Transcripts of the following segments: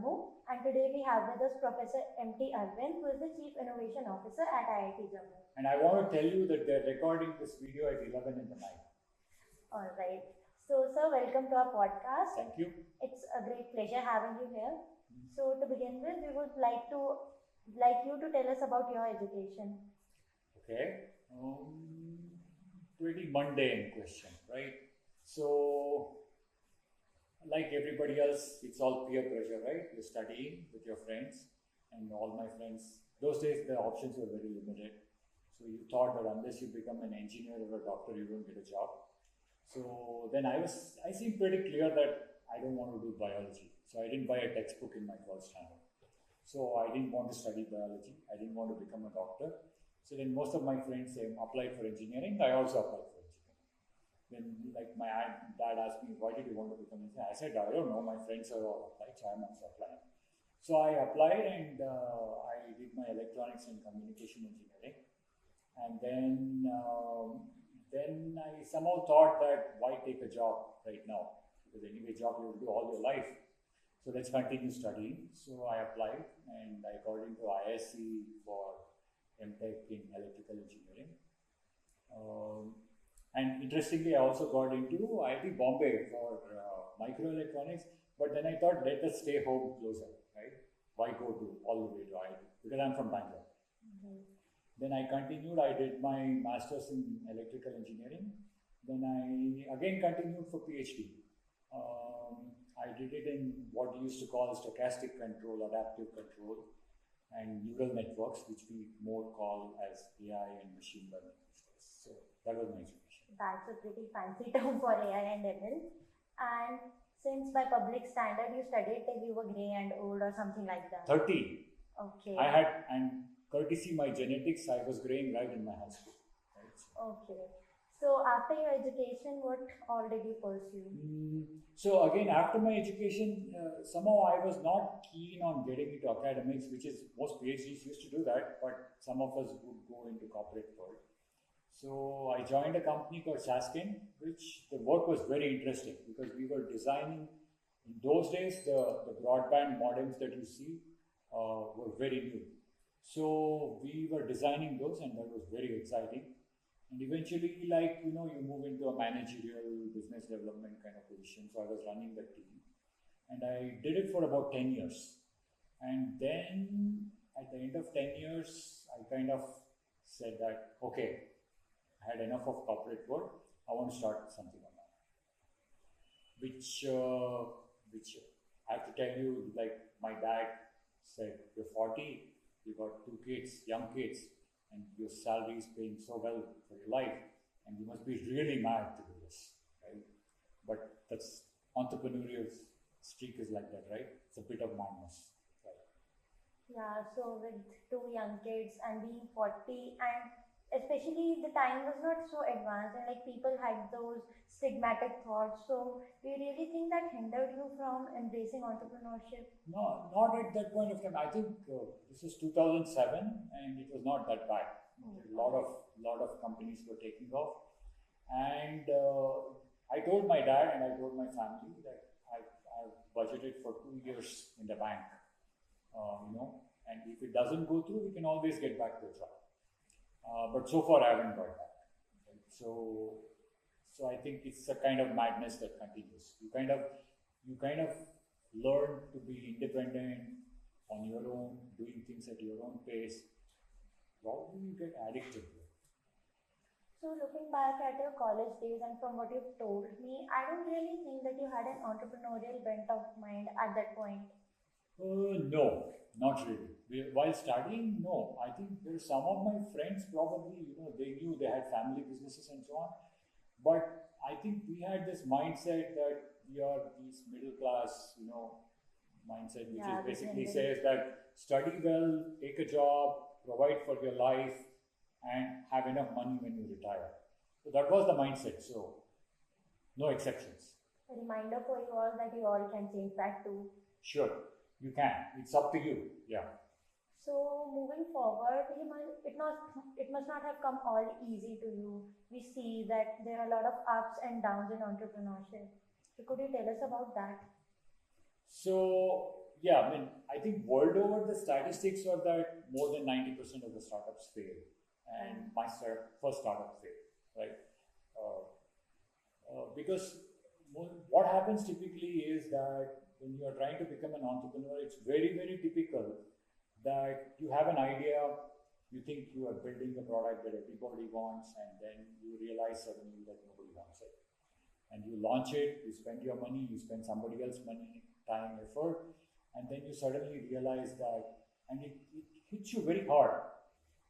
Jammu, and today we have with us Professor M.T. Arvind, who is the Chief Innovation Officer at IIT Jammu. And I want to tell you that they're recording this video at 11 in the night. All right. So, sir, welcome to our podcast. Thank you. It's a great pleasure having you here. So, to begin with, we would like you to tell us about your education. Okay. Pretty mundane question, right? So, like everybody else, it's all peer pressure, right? You're studying with your friends, and all my friends, those days the options were very limited. So you thought that unless you become an engineer or a doctor, you don't get a job. So then I seemed pretty clear that I don't want to do biology. So I didn't buy a textbook in my first standard. So I didn't want to study biology. I didn't want to become a doctor. So then most of my friends applied for engineering. I also applied for engineering. Then like my dad asked me, why did you want to become an engineer? I said, I don't know. My friends are all applied, so I'm also applying. So I applied and I did my electronics and communication engineering. And then I somehow thought that why take a job right now? Because anyway, job you will do all your life. So let's continue studying. So I applied and I got into ISC for MTech in electrical engineering. And interestingly, I also got into IIT Bombay for microelectronics. But then I thought, let us stay home closer, right? Why go to all the way to IIT? Because I'm from Bangalore. Mm-hmm. Then I continued, I did my master's in electrical engineering. Then I again continued for PhD. I did it in what we used to call stochastic control, adaptive control, and neural networks, which we more call as AI and machine learning. So that was my education. That's a pretty fancy term for AI and ML. And since by public standard you studied till you were grey and old or something like that. 30. Okay. I had, and courtesy my genetics, I was graying right in my high school. Right? Okay. So after your education, what all did you pursue? So again, after my education, somehow I was not keen on getting into academics, which is most PhDs used to do that, but some of us would go into corporate world. So I joined a company called Saskin, which the work was very interesting because we were designing, in those days, the broadband modems that you see were very new. So we were designing those and that was very exciting. And eventually, like, you move into a managerial business development kind of position. So I was running the team and I did it for about 10 years. And then at the end of 10 years, I kind of said that, okay, I had enough of corporate work. I want to start something on that. Which I have to tell you, like my dad said, you're 40, you got 2 kids, young kids, and your salary is paying so well for your life, and you must be really mad to do this, right? But that's entrepreneurial streak is like that, right? It's a bit of madness, right? Yeah, so with 2 young kids and being 40, and especially the time was not so advanced, and like people had those stigmatic thoughts. So do you really think that hindered you from embracing entrepreneurship? No, not at that point of time. I think this is 2007 and it was not that bad. A lot of companies were taking off. And I told my dad and I told my family that I've budgeted for 2 years in the bank, and if it doesn't go through, we can always get back to a job. But so far I haven't got that. Right? So I think it's a kind of madness that continues. You kind of learn to be independent on your own, doing things at your own pace. Probably you get addicted to it. So looking back at your college days and from what you've told me, I don't really think that you had an entrepreneurial bent of mind at that point. No, not really. While studying, no. I think there's some of my friends probably, they knew they had family businesses and so on. But I think we had this mindset that we are these middle class, mindset, which is basically says that study well, take a job, provide for your life, and have enough money when you retire. So that was the mindset. So no exceptions. A reminder for you all that you all can change that too. Sure. You can. It's up to you. Yeah. So moving forward, it must not have come all easy to you. We see that there are a lot of ups and downs in entrepreneurship. So could you tell us about that? So Yeah, I mean, I think world over the statistics are that more than 90% of the startups fail, and my first startup failed, right? Because what happens typically is that when you are trying to become an entrepreneur, it's very, very typical that you have an idea, you think you are building a product that everybody wants, and then you realize suddenly that nobody wants it. And you launch it, you spend your money, you spend somebody else's money, time, effort, and then you suddenly realize that, and it hits you very hard.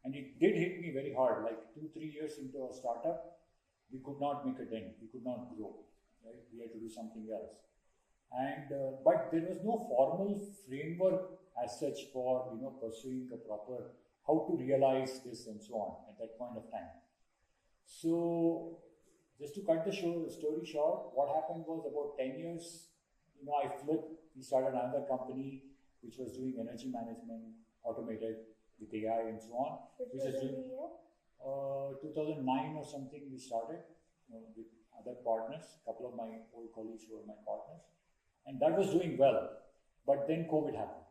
And it did hit me very hard, like 2-3 years into a startup, we could not make a dent, we could not grow, right? We had to do something else. And but there was no formal framework as such for pursuing a proper how to realize this and so on at that point of time. So just to cut the story short, what happened was about 10 years, I flipped. We started another company which was doing energy management, automated with AI and so on. Which was in the year? 2009 or something we started with other partners, a couple of my old colleagues who were my partners. And that was doing well. But then COVID happened.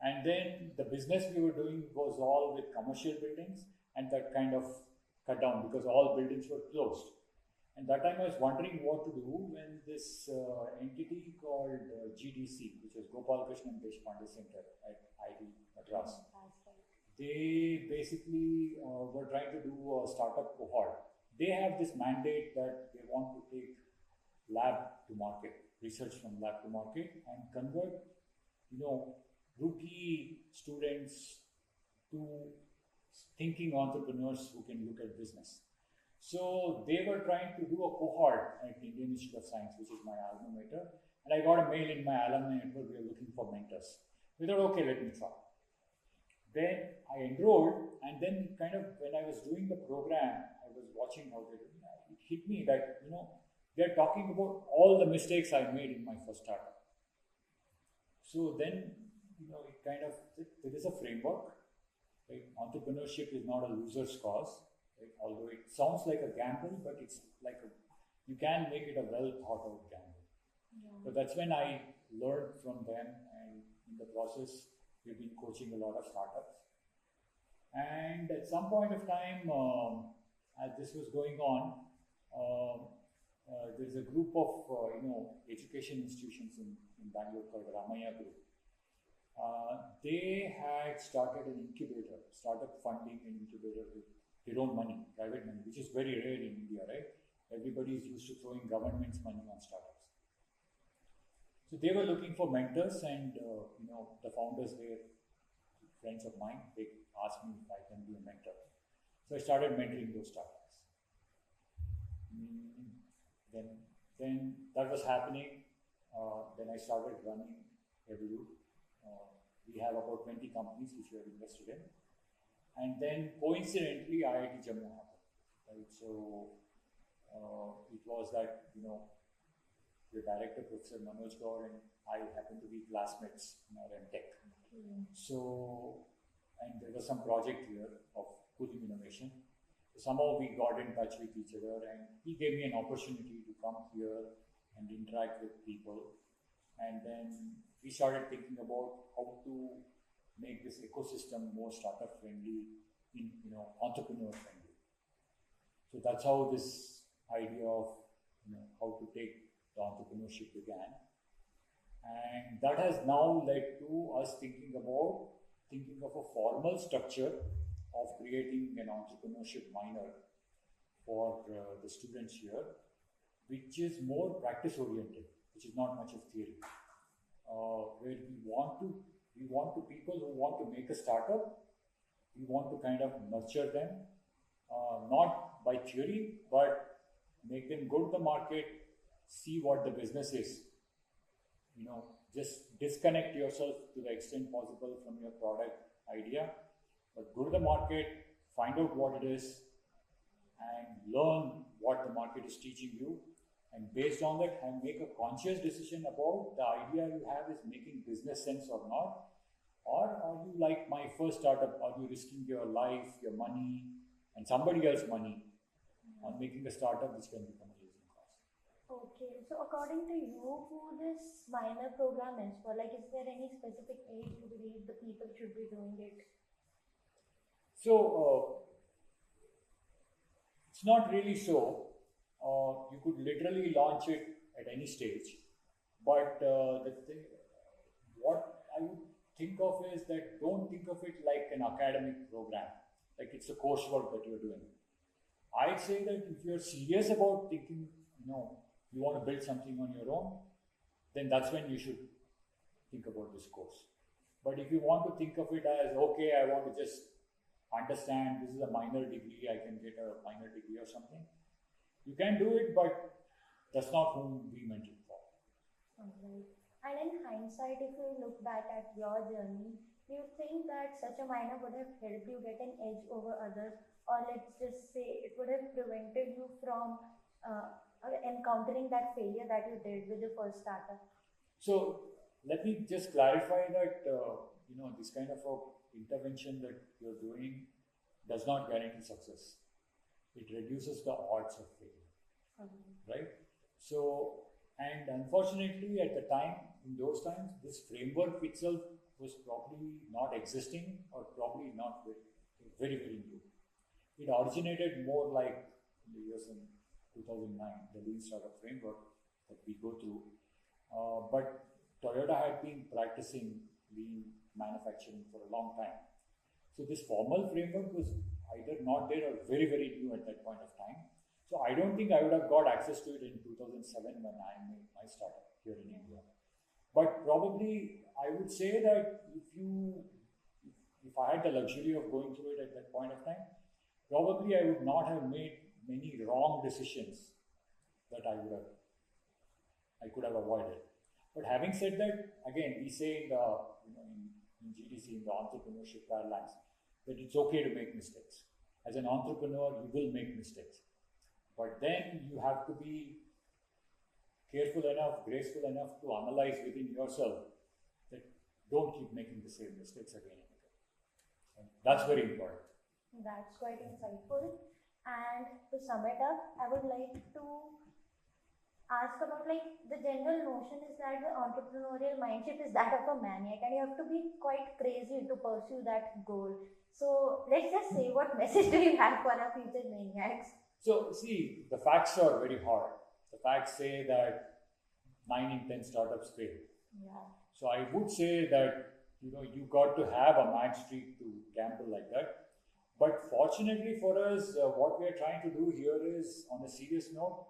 And then the business we were doing was all with commercial buildings, and that kind of cut down because all buildings were closed. And that time I was wondering what to do when this entity called GDC, which was Gopal Krishnan Deshpande Center at IIT Madras. They basically were trying to do a startup cohort. They have this mandate that they want to take lab to market, research from lab to market, and convert, rookie students to thinking entrepreneurs who can look at business. So they were trying to do a cohort at Indian Institute of Science, which is my alma mater, and I got a mail in my alumni network, we are looking for mentors. We thought, okay, let me try. Then I enrolled, and then kind of when I was doing the program, I was watching how they did it. It hit me that, they're talking about all the mistakes I made in my first startup. So then, it kind of, there is a framework, right? Entrepreneurship is not a loser's cause, right? Although it sounds like a gamble, but it's like you can make it a well thought out gamble. Yeah. So that's when I learned from them, and in the process, we've been coaching a lot of startups. And at some point of time, as this was going on, there's a group of education institutions in Bangalore called Ramaya Group. They had started an incubator, startup funding an incubator with their own money, private money, which is very rare in India, right? Everybody is used to throwing government's money on startups. So they were looking for mentors, and the founders were friends of mine. They asked me if I can be a mentor. So I started mentoring those startups. Then that was happening. Then I started running Evolute. We have about 20 companies which we have invested in. And then coincidentally, IIT Jammu happened. Right? So it was that, the director, Professor Manoj Gaur, and I happened to be classmates in our MTech. Okay. So, and there was some project here of cooling innovation. So somehow we got in touch with each other, and he gave me an opportunity to come here and interact with people. And then we started thinking about how to make this ecosystem more startup friendly, entrepreneur friendly. So that's how this idea of how to take the entrepreneurship began. And that has now led to us thinking of a formal structure of creating an entrepreneurship minor for the students here, which is more practice oriented, which is not much of theory. Where we want to people who want to make a startup, we want to kind of nurture them, not by theory, but make them go to the market, see what the business is. Just disconnect yourself to the extent possible from your product idea, but go to the market, find out what it is, and learn what the market is teaching you. And based on that, make a conscious decision about the idea you have is making business sense or not. Or are you like my first startup, are you risking your life, your money, and somebody else's money on making a startup which can become a losing cause? Okay, so according to you, who this minor program is for? Like, is there any specific age you believe the people should be doing it? So it's not really so. You could literally launch it at any stage, but what I would think of is that don't think of it like an academic program, like it's a coursework that you're doing. I'd say that if you're serious about thinking, you want to build something on your own, then that's when you should think about this course. But if you want to think of it as, okay, I want to just understand this is a minor degree, I can get a minor degree or something, you can do it, but that's not whom we meant it for. Alright. And in hindsight, if you look back at your journey, do you think that such a minor would have helped you get an edge over others, or let's just say it would have prevented you from encountering that failure that you did with your first startup? So let me just clarify that this kind of a intervention that you're doing does not guarantee success. It reduces the odds of failure, right? So, and unfortunately, at the time, in those times, this framework itself was probably not existing or probably not very, very new. It originated more like in the years in 2009, the Lean Startup Framework that we go through. But Toyota had been practicing lean manufacturing for a long time. So this formal framework was either not there or very, very new at that point of time. So I don't think I would have got access to it in 2007 when I made my startup here in India. But probably I would say that if I had the luxury of going through it at that point of time, probably I would not have made many wrong decisions that I could have avoided. But having said that, again, we say in GDC, in the entrepreneurship parlance, that it's okay to make mistakes. As an entrepreneur, you will make mistakes. But then you have to be careful enough, graceful enough to analyze within yourself that don't keep making the same mistakes again and again. And that's very important. That's quite insightful. And to sum it up, I would like to ask about the general notion is that the entrepreneurial mindset is that of a maniac and you have to be quite crazy to pursue that goal. So let's just say, what message do you have for our future maniacs? So see, the facts are very hard. The facts say that 9 in 10 startups fail. Yeah. So I would say that you got to have a mad streak to gamble like that. But fortunately for us, what we are trying to do here is, on a serious note,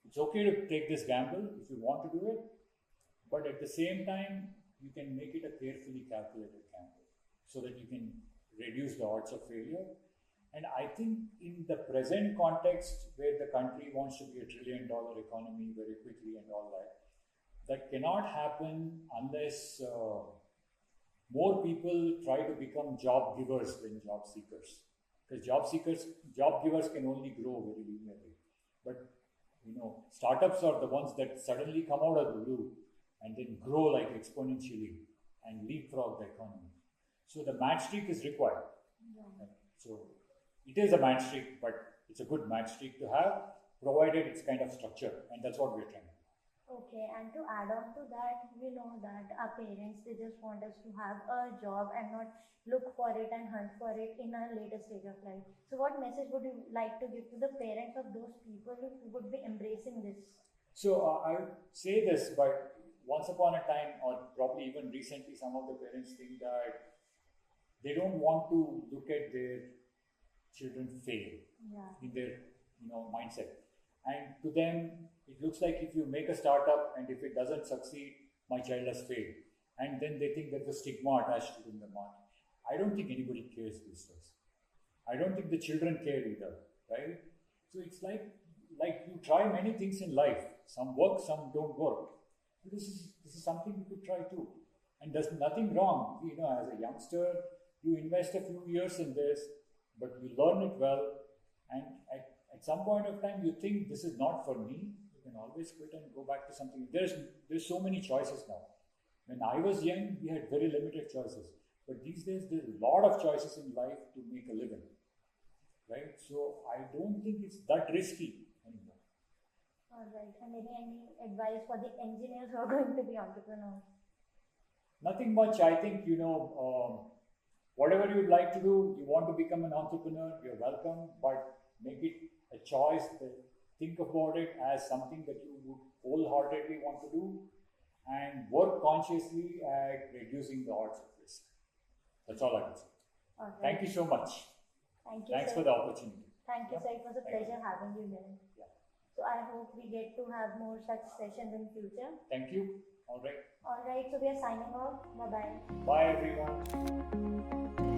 it's okay to take this gamble if you want to do it, but at the same time, you can make it a carefully calculated gamble so that you can reduce the odds of failure. And I think in the present context where the country wants to be a $1 trillion economy very quickly and all that cannot happen unless more people try to become job givers than job seekers. Because job givers can only grow very linearly. But startups are the ones that suddenly come out of the blue and then grow like exponentially and leapfrog the economy. So the match streak is required. Yeah. So it is a match streak, but it's a good match streak to have, provided it's kind of structured, and that's what we're trying to do. Okay, and to add on to that, we know that our parents, they just want us to have a job and not look for it and hunt for it in a later stage of life. So what message would you like to give to the parents of those people who would be embracing this? So I would say this, but once upon a time, or probably even recently, some of the parents think that they don't want to look at their children fail in their mindset. And to them, it looks like if you make a startup and if it doesn't succeed, my child has failed. And then they think there's a stigma attached to them. I don't think anybody cares these days. I don't think the children care either, right? So it's like you try many things in life. Some work, some don't work. This is something you could try too. And there's nothing wrong. As a youngster, you invest a few years in this, but you learn it well. And at some point of time, you think this is not for me. You can always quit and go back to something. There's so many choices now. When I was young, we had very limited choices. But these days, there's a lot of choices in life to make a living, right? So I don't think it's that risky anymore. All right. And any advice for the engineers who are going to be entrepreneurs? Nothing much. I think, whatever you'd like to do, you want to become an entrepreneur, you're welcome, but make it a choice. Think about it as something that you would wholeheartedly want to do and work consciously at reducing the odds of risk. That's all I can say. All right. Thank you so much. Thank you, Thanks sir. for the opportunity. Thank you, Yeah. sir. It was a Thank pleasure having you here. Yeah. So I hope we get to have more such sessions in future. Thank you. All right. All right. So we are signing off. Bye bye. Bye, everyone.